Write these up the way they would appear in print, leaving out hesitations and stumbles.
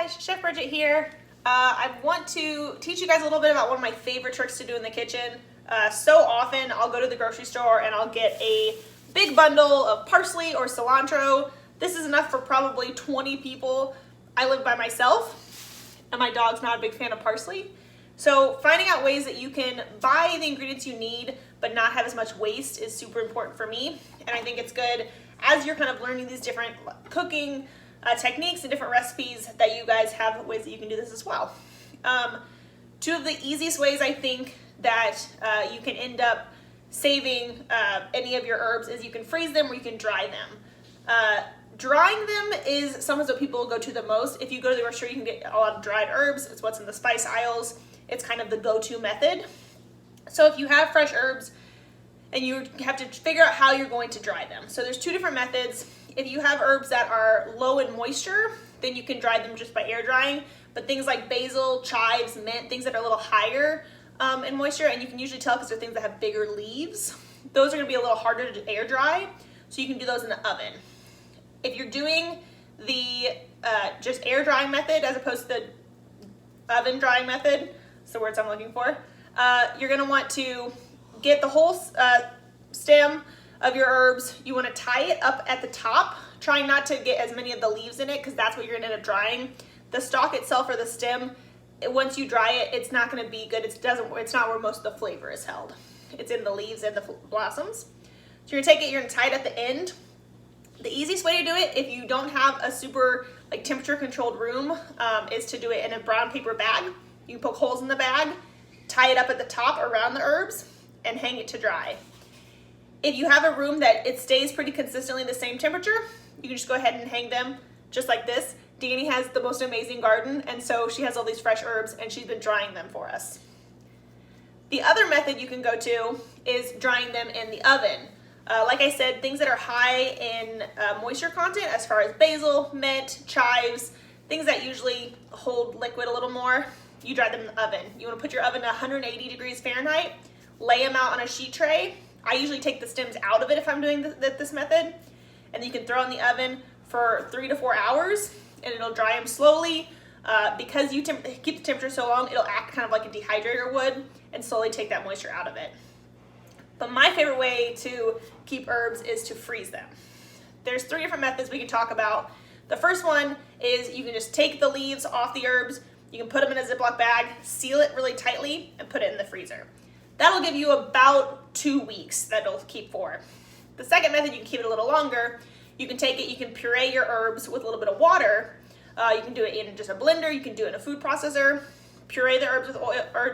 guys, Chef Bridget here. I want to teach you guys a little bit about one of my favorite tricks to do in the kitchen. So often I'll go to the grocery store and I'll get a big bundle of parsley or cilantro. This is enough for probably 20 people. I live by myself and my dog's not a big fan of parsley. So finding out ways that you can buy the ingredients you need but not have as much waste is super important for me. And I think it's good as you're kind of learning these different cooking techniques and different recipes that you guys have ways that you can do this as well. Two of the easiest ways I think that you can end up saving any of your herbs is you can freeze them or you can dry them. Drying them is sometimes what people go to the most. If you go to the restaurant, you can get a lot of dried herbs. It's what's in the spice aisles. It's kind of the go-to method. So if you have fresh herbs and you have to figure out how you're going to dry them. So there's two different methods. If you have herbs that are low in moisture, then you can dry them just by air drying. But things like basil, chives, mint, things that are a little higher in moisture, and you can usually tell because they're things that have bigger leaves, those are gonna be a little harder to air dry, so you can do those in the oven. If you're doing the just air drying method as opposed to the oven drying method, that's the words I'm looking for, you're gonna want to get the whole stem of your herbs. You want to tie it up at the top, trying not to get as many of the leaves in it because that's what you're gonna end up drying. The stalk itself or the stem, once you dry it, it's not gonna be good. It's not where most of the flavor is held. It's in the leaves and the blossoms. So you're gonna take it, you're gonna tie it at the end. The easiest way to do it, if you don't have a super temperature controlled room, is to do it in a brown paper bag. You can poke holes in the bag, tie it up at the top around the herbs, and hang it to dry. If you have a room that it stays pretty consistently the same temperature, you can just go ahead and hang them just like this. Danny has the most amazing garden, and so she has all these fresh herbs and she's been drying them for us. The other method you can go to is drying them in the oven. Like I said, things that are high in moisture content, as far as basil, mint, chives, things that usually hold liquid a little more, you dry them in the oven. You want to put your oven to 180 degrees Fahrenheit, lay them out on a sheet tray. I usually take the stems out of it if I'm doing this method, and then you can throw in the oven for 3 to 4 hours, and it'll dry them slowly. Because you keep the temperature so long, it'll act kind of like a dehydrator would and slowly take that moisture out of it. But my favorite way to keep herbs is to freeze them. There's 3 different methods we can talk about. The first one is you can just take the leaves off the herbs, you can put them in a Ziploc bag, seal it really tightly, and put it in the freezer. That'll give you about 2 weeks that it'll keep for. The second method, you can keep it a little longer. You can take it, you can puree your herbs with a little bit of water. You can do it in just a blender, you can do it in a food processor, puree the herbs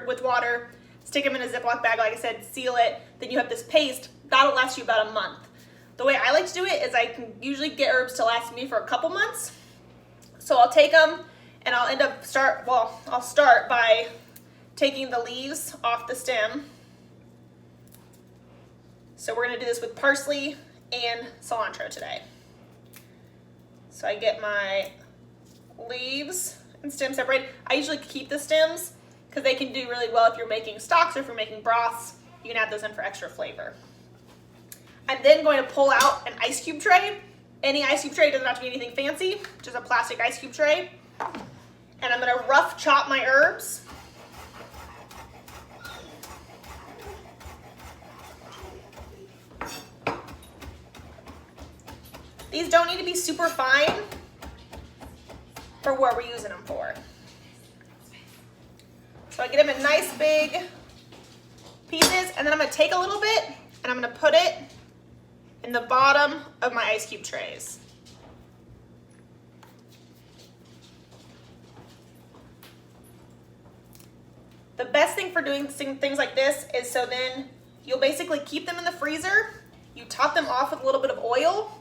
with water, stick them in a Ziploc bag, like I said, seal it, then you have this paste. That'll last you about a month. The way I like to do it is I can usually get herbs to last me for a couple months. So I'll take them and I'll start by taking the leaves off the stem. So we're gonna do this with parsley and cilantro today. So I get my leaves and stems separated. I usually keep the stems because they can do really well if you're making stocks or if you're making broths. You can add those in for extra flavor. I'm then going to pull out an ice cube tray. Any ice cube tray, doesn't have to be anything fancy, just a plastic ice cube tray. And I'm gonna rough chop my herbs. These don't need to be super fine for what we're using them for. So I get them in nice big pieces, and then I'm gonna take a little bit and I'm gonna put it in the bottom of my ice cube trays. The best thing for doing things like this is so then you'll basically keep them in the freezer, you top them off with a little bit of oil,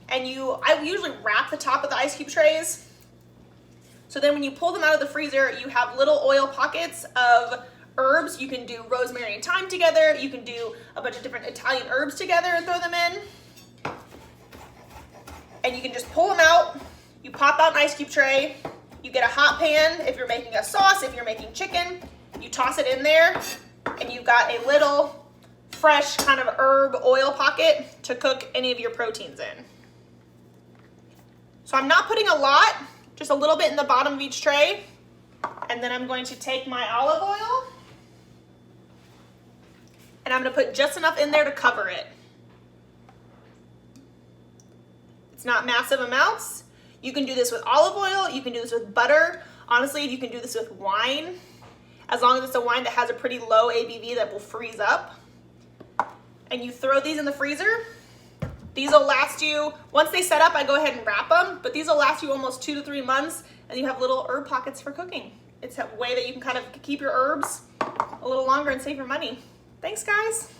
and I usually wrap the top of the ice cube trays. So then when you pull them out of the freezer, you have little oil pockets of herbs. You can do rosemary and thyme together. You can do a bunch of different Italian herbs together and throw them in. And you can just pull them out. You pop out an ice cube tray. You get a hot pan if you're making a sauce, if you're making chicken. You toss it in there, and you've got a little fresh kind of herb oil pocket to cook any of your proteins in. So I'm not putting a lot just a little bit in the bottom of each tray. And then I'm going to take my olive oil and I'm going to put just enough in there to cover it. It's not massive amounts. You can do this with olive oil, you can do this with butter. Honestly, you can do this with wine, as long as it's a wine that has a pretty low ABV that will freeze up. And you throw these in the freezer. These will last you, once they set up, I go ahead and wrap them, but these will last you almost 2 to 3 months, and you have little herb pockets for cooking. It's a way that you can kind of keep your herbs a little longer and save your money. Thanks, guys.